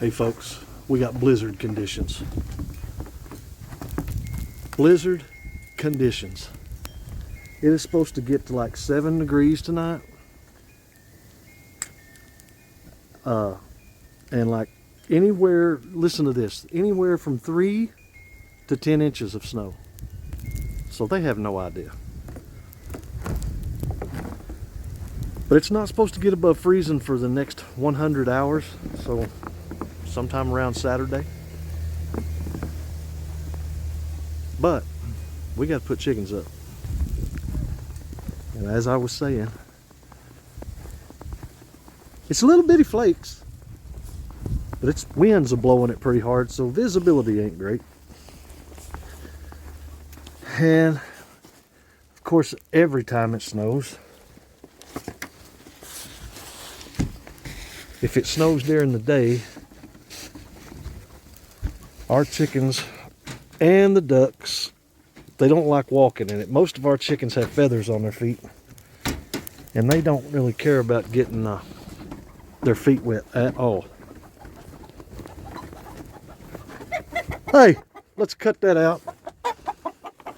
Hey folks, we got blizzard conditions. Blizzard conditions. It is supposed to get to like 7 degrees tonight. And like anywhere, listen to this, anywhere from 3 to 10 inches of snow. So they have no idea. But it's not supposed to get above freezing for the next 100 hours. So sometime around Saturday. But we got to put chickens up. And as I was saying, it's little bitty flakes, but it's winds are blowing it pretty hard, so visibility ain't great. And of course, every time it snows, if it snows during the day, our chickens and the ducks, they don't like walking in it. Most of our chickens have feathers on their feet, and they don't really care about getting their feet wet at all. Hey, let's cut that out.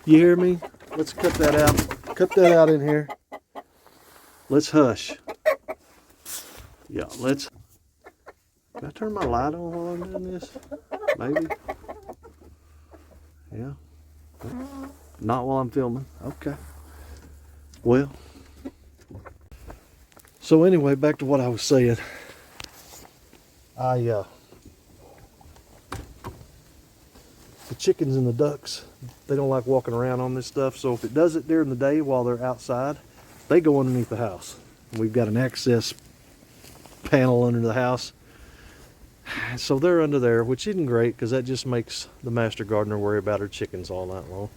You hear me? Let's cut that out. Cut that out in here. Let's hush. Yeah, let's... Can I turn my light on while I'm doing this? Maybe. Yeah. Not while I'm filming. Okay. Well. So anyway, back to what I was saying. The chickens and the ducks, they don't like walking around on this stuff. So if it does it during the day while they're outside, they go underneath the house. We've got an access panel under the house. So they're under there, which isn't great because that just makes the master gardener worry about her chickens all night long.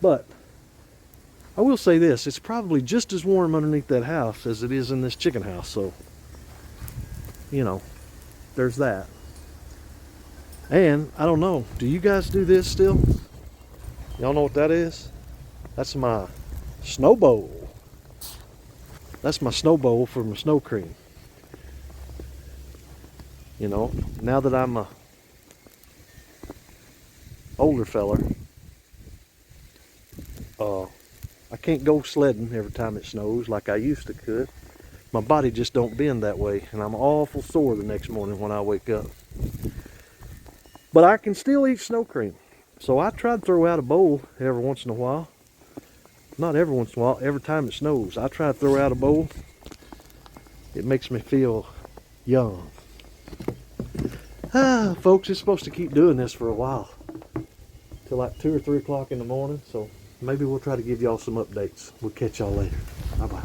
But I will say this, it's probably just as warm underneath that house as it is in this chicken house. So, you know, there's that. And I don't know, do you guys do this still? Y'all know what that is? That's my snow bowl. That's my snow bowl for my snow cream. You know, now that I'm a older feller, I can't go sledding every time it snows like I used to could. My body just don't bend that way, and I'm awful sore the next morning when I wake up. But I can still eat snow cream. So I try to throw out a bowl every once in a while. Not every once in a while, every time it snows. I try to throw out a bowl. It makes me feel young. Folks, it's supposed to keep doing this for a while. Till like 2 or 3 o'clock in the morning. So maybe we'll try to give y'all some updates. We'll catch y'all later. Bye-bye.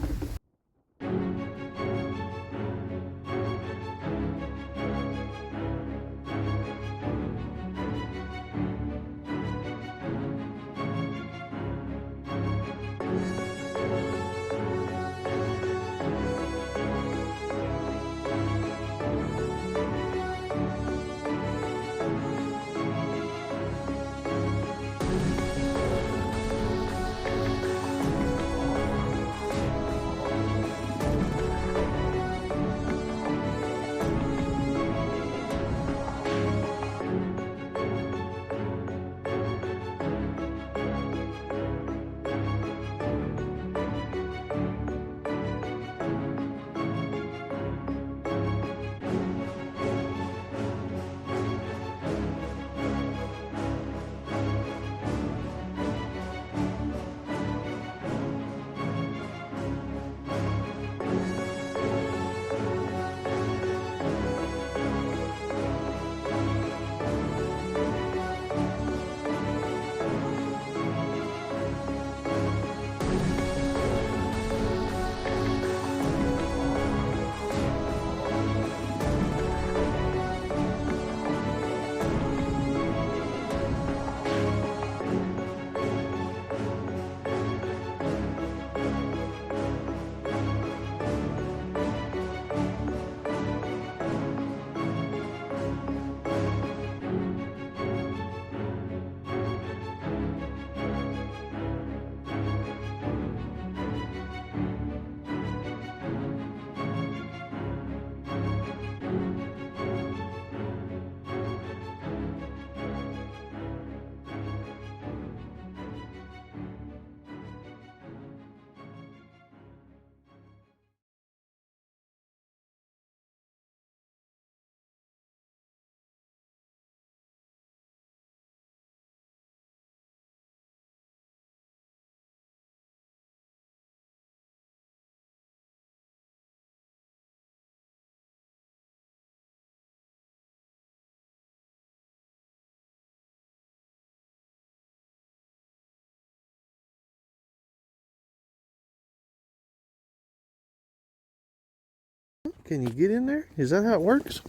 Can you get in there? Is that how it works?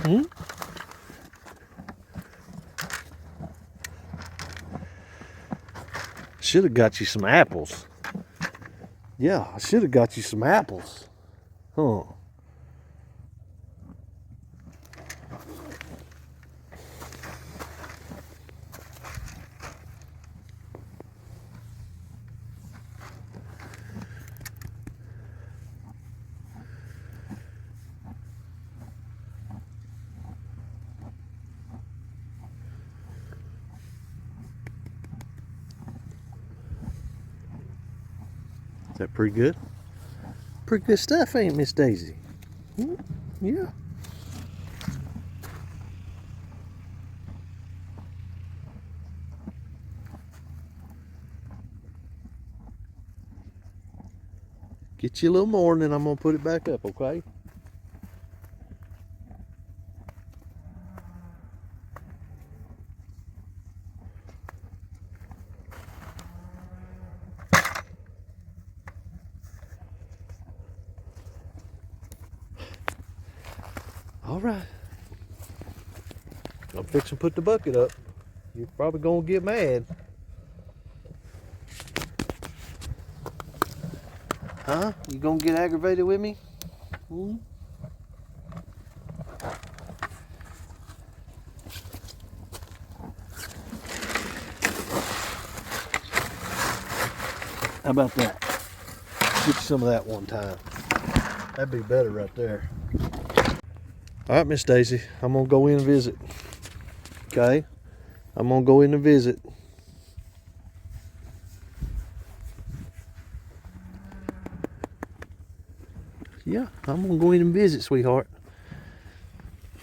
Hmm? Should have got you some apples. Yeah, I should have got you some apples. Huh. Is that pretty good? Pretty good stuff, ain't it, Miss Daisy? Hmm? Yeah. Get you a little more and then I'm going to put it back up, okay? All right. I'm fixing to put the bucket up. You're probably going to get mad. Huh? You going to get aggravated with me? Hmm? How about that? Get you some of that one time. That'd be better right there. All right, Miss Daisy, I'm gonna go in and visit. Okay? I'm gonna go in and visit. Yeah, I'm gonna go in and visit, sweetheart.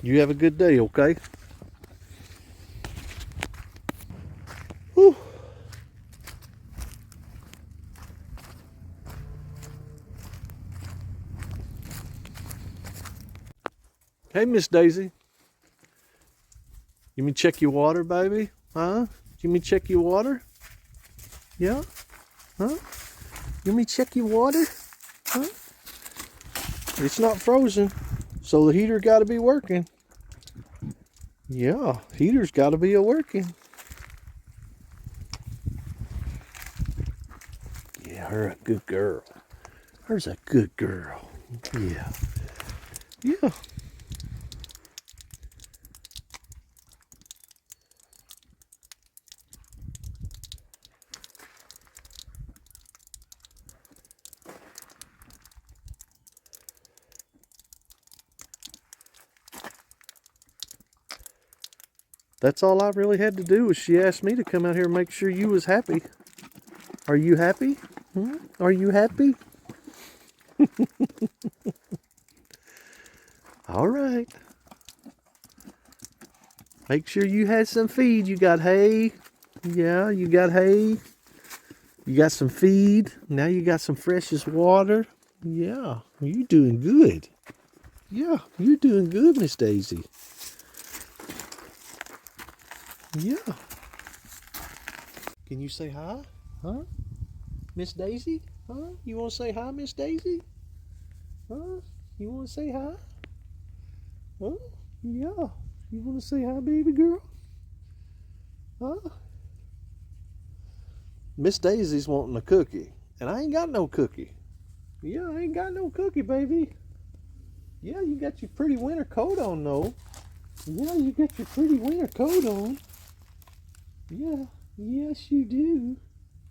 You have a good day, okay? Whew. Hey, Miss Daisy. You mean check your water, baby? Huh? You mean check your water? Yeah? Huh? You mean check your water? Huh? It's not frozen, so the heater got to be working. Yeah, heater's got to be working. Yeah, her a good girl. Her's a good girl. Yeah. Yeah. That's all I really had to do was she asked me to come out here and make sure you was happy. Are you happy? Hmm? Are you happy? All right. Make sure you had some feed. You got hay. Yeah, you got hay. You got some feed. Now you got some freshest water. Yeah, you doing good. Yeah, you're doing good, Miss Daisy. Yeah. Can you say hi? Huh? Miss Daisy? Huh? You want to say hi, Miss Daisy? Huh? You want to say hi? Huh? Yeah. You want to say hi, baby girl? Huh? Miss Daisy's wanting a cookie, and I ain't got no cookie. Yeah, I ain't got no cookie, baby. Yeah, you got your pretty winter coat on, though. Yeah, you got your pretty winter coat on. Yeah, yes you do.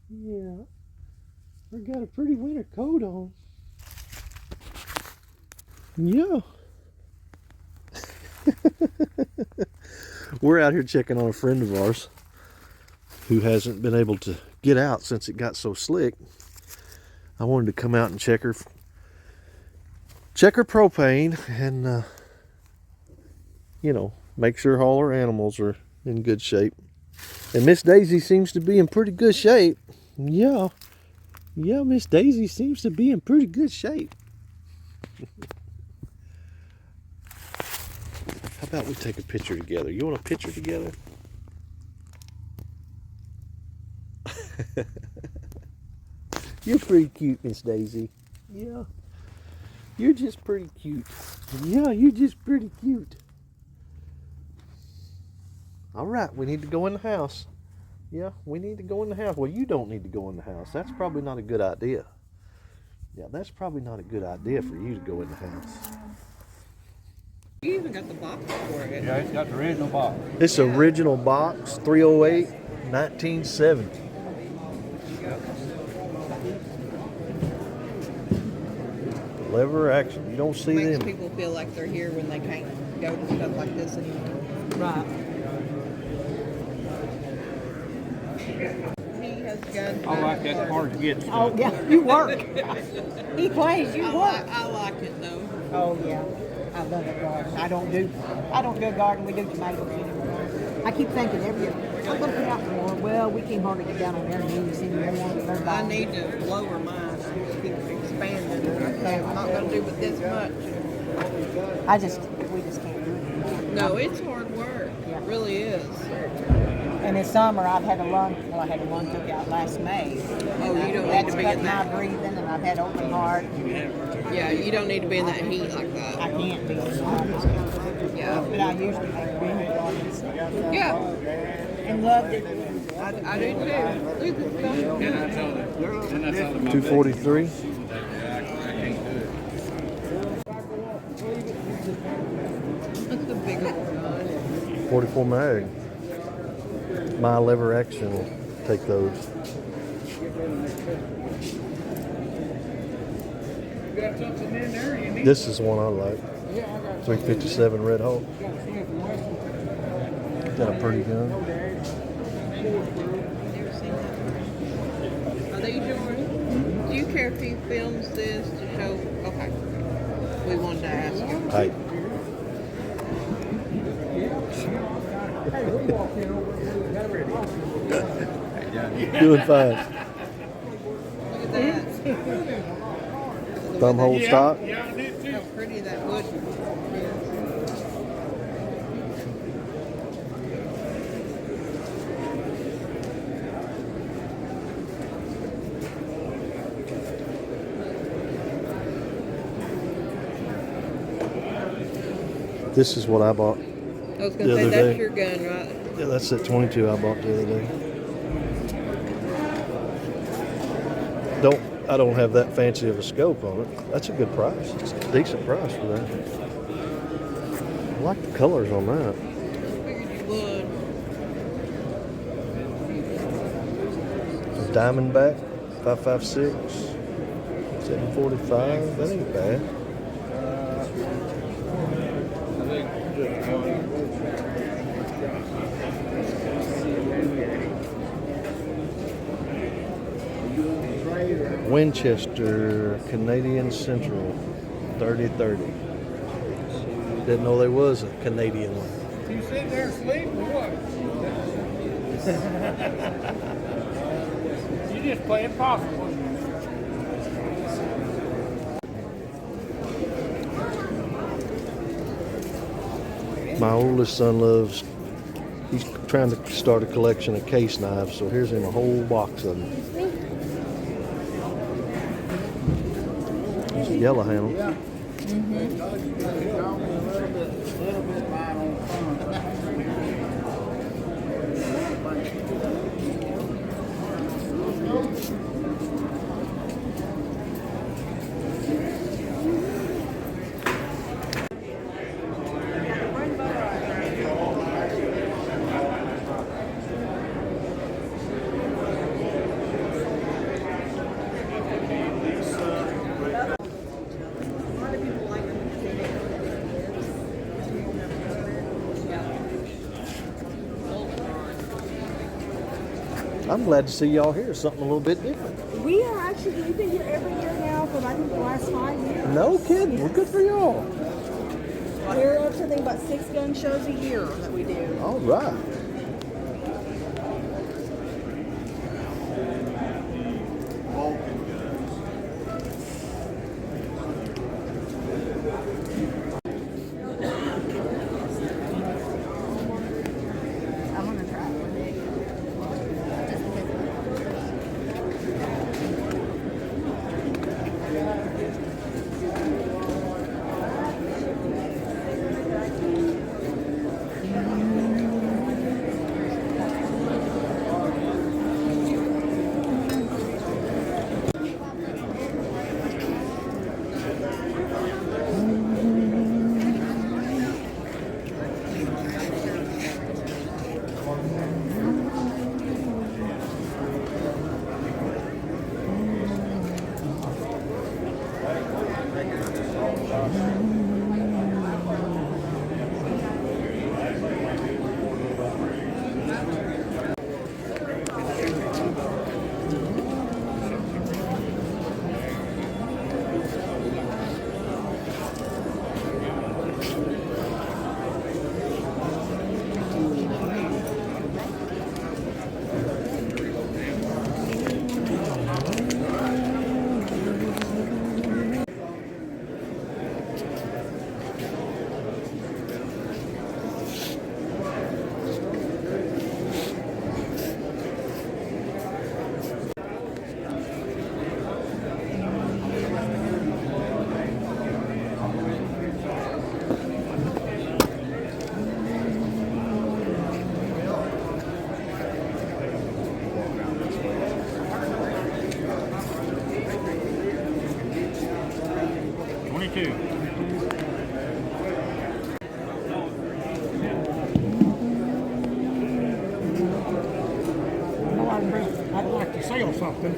Yeah, I got a pretty winter coat on. Yeah. We're out here checking on a friend of ours who hasn't been able to get out since it got so slick. I wanted to come out and check her propane and make sure all her animals are in good shape. And Miss Daisy seems to be in pretty good shape. Yeah, Miss Daisy seems to be in pretty good shape. How about we take a picture together? You want a picture together? You're pretty cute, Miss Daisy. Yeah. You're just pretty cute. Yeah, you're just pretty cute. All right, we need to go in the house. Yeah, we need to go in the house. Well, you don't need to go in the house. That's probably not a good idea. Yeah, that's probably not a good idea for you to go in the house. You even got the box for it. Yeah, it's got the original box. This original box, 308, 1970. Lever action. You don't see Makes them. people feel like they're here when they can't go to stuff like this anymore. Right. He has gun. I like that part to get. Oh, yeah, you work. He plays, you work. I like it though. Oh, yeah. I love a garden. I don't do a garden. We do tomatoes anymore. I keep thinking every year, I'm going to put out more. Well, we can't hardly get down on there and you see me everyone. I need to lower mine. I just keep expanding. I'm not going to do with this much. We just can't do it. No, it's hard work. Yeah. It really is. And this summer, I've had a lung. Well, I had a lung took out last May. Oh, you don't need to be in my that. breathing, and I've had open heart. Yeah, you don't need to be in that heat like that. I can't be. Yeah. But I usually have green gardens. Yeah, And loved it. I do too. Look at that. 243. That's a big old gun. 44 mag. My lever action will take those. This is one I like. 357 Red Hawk. Got a pretty gun. Are these yours? Do you care if he films this to show? Okay. We wanted to ask you. Hey. Doing fine. Look at that. Thumb hold stock. How pretty that wood is. This is what I bought. I was going The to say, other that's day. your gun, right? Yeah, that's that 22 I bought the other day. I don't have that fancy of a scope on it. That's a good price. It's a decent price for that. I like the colors on that. I figured you would. Diamondback, 5.56, 745. That ain't bad. Winchester Canadian Central 3030. Didn't know there was a Canadian one. You sit there and sleep or what? You just play impossible. My oldest son he's trying to start a collection of case knives, so here's him a whole box of them. There's a yellow handle. I'm glad to see y'all here. Something a little bit different. We are actually, we've been here every year now for I think the last 5 years. No kidding. Well, good for y'all. We're up to I think about 6 gun shows a year that we do. All right. I'm gonna try it one day. Just because 22. Well, I'd like to sell something.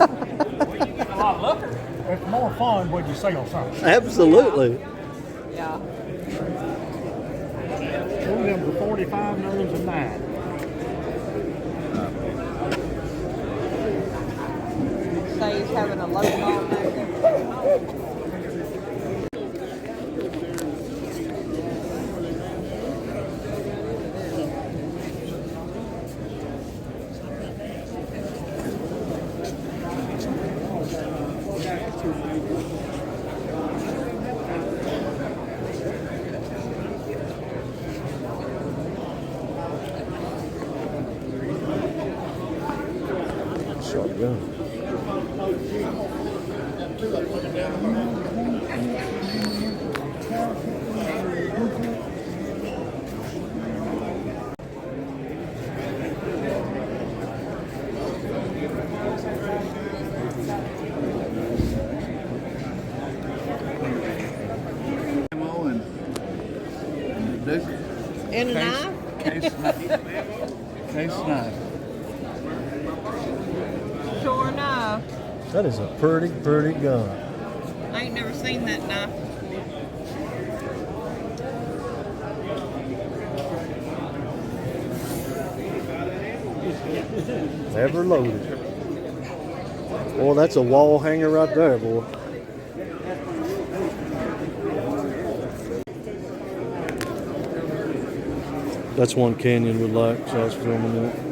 A lot of liquor. It's more fun when you sell something. Absolutely. Yeah. Two of them for 45 and others a 9. Say he's having a low ball day. Sharp gun. Ammo and Duke And a case, knife? case knife. Case knife. Sure enough. That is a pretty gun. I ain't never seen that knife. Never loaded. Boy, that's a wall hanger right there, boy. That's one Canyon would like, so I was filming it.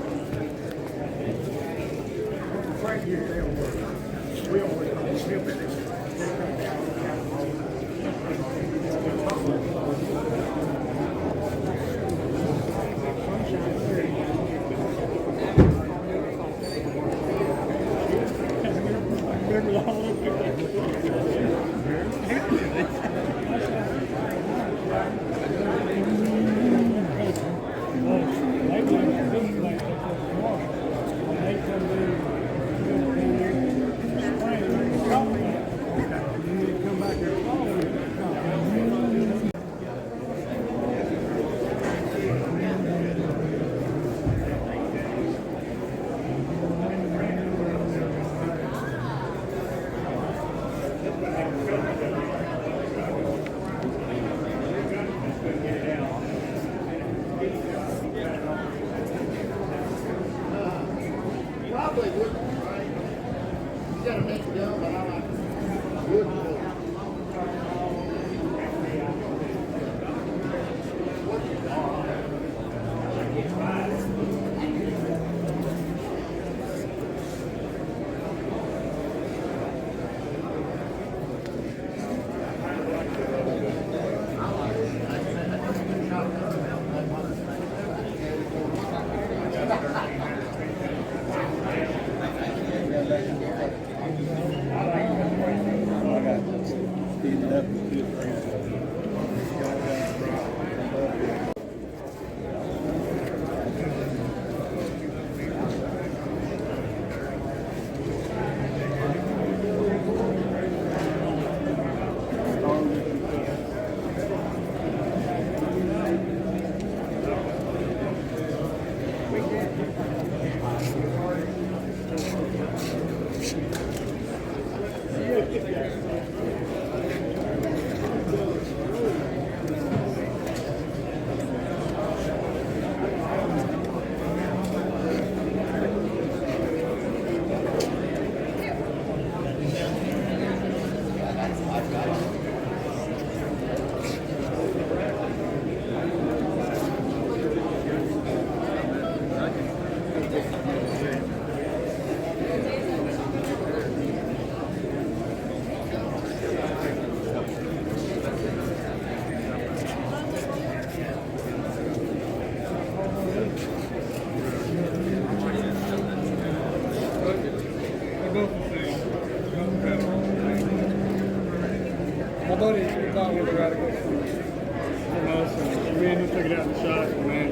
My buddy thought we were radical from us, and me and him took it out in the shop, and man,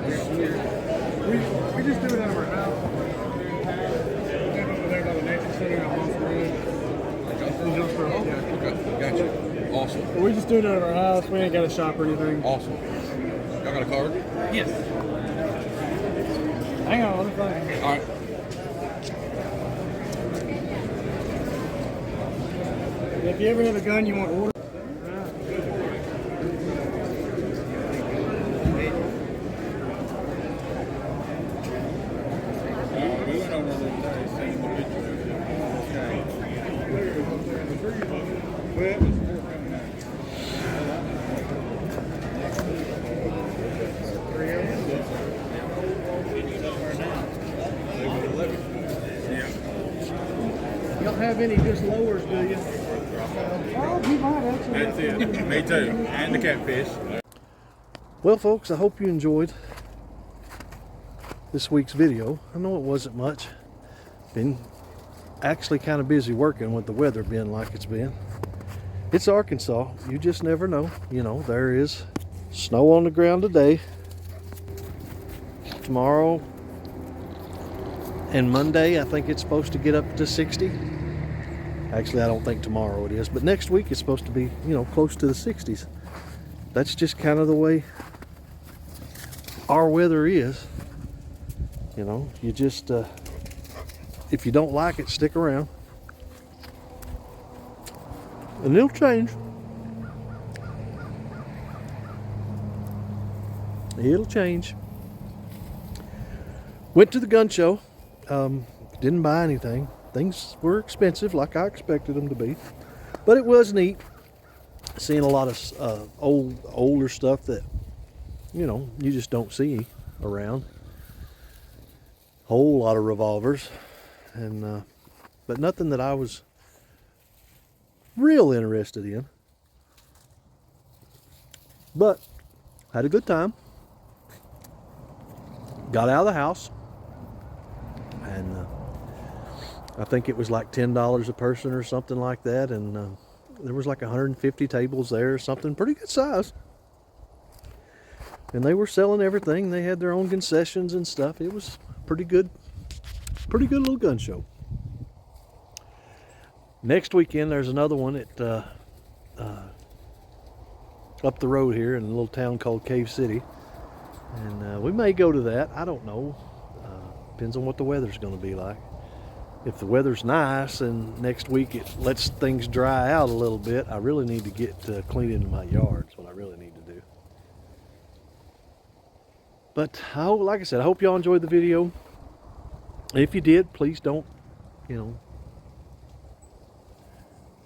this thing we just do it out of our house. Over there by the nature center on Monster Road. We're just doing it at our house. We ain't got a shop or anything. Awesome. Y'all got a card? Yes. Hang on, let me find. All right. If you ever have a gun you want to order. You don't have any just lowers, do you? Oh, you might actually. That's it. Me too. And the catfish. Well, folks, I hope you enjoyed this week's video. I know it wasn't much. Been actually kind of busy working with the weather being like it's been. It's Arkansas. You just never know. You know, there is snow on the ground today. Tomorrow and Monday, I think it's supposed to get up to 60. Actually, I don't think tomorrow it is, but next week it's supposed to be, you know, close to the 60s. That's just kind of the way our weather is. You know, you just, if you don't like it, stick around. And it'll change. It'll change. Went to the gun show. Didn't buy anything. Things were expensive like I expected them to be. But it was neat seeing a lot of older stuff that, you know, you just don't see around. Whole lot of revolvers. And but nothing that I was real interested in. But had a good time. Got out of the house. And I think it was like $10 a person or something like that. And there was like 150 tables there or something. Pretty good size. And they were selling everything. They had their own concessions and stuff. It was pretty good little gun show. Next weekend there's another one at up the road here in a little town called Cave City. And we may go to that. I don't know. Depends on what the weather's going to be like. If the weather's nice and next week it lets things dry out a little bit, I really need to get cleaning my yard. That's what I really need to do. But like I said, I hope y'all enjoyed the video. If you did, please don't, you know,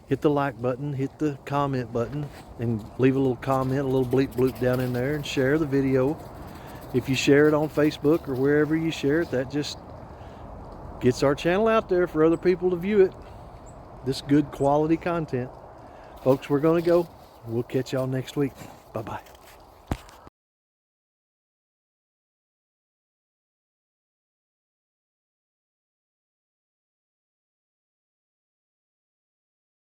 hit the like button, hit the comment button, and leave a little comment, a little bleep bloop down in there, and share the video. If you share it on Facebook or wherever you share it, that just gets our channel out there for other people to view it. This good quality content. Folks, we're going to go. We'll catch y'all next week. Bye-bye.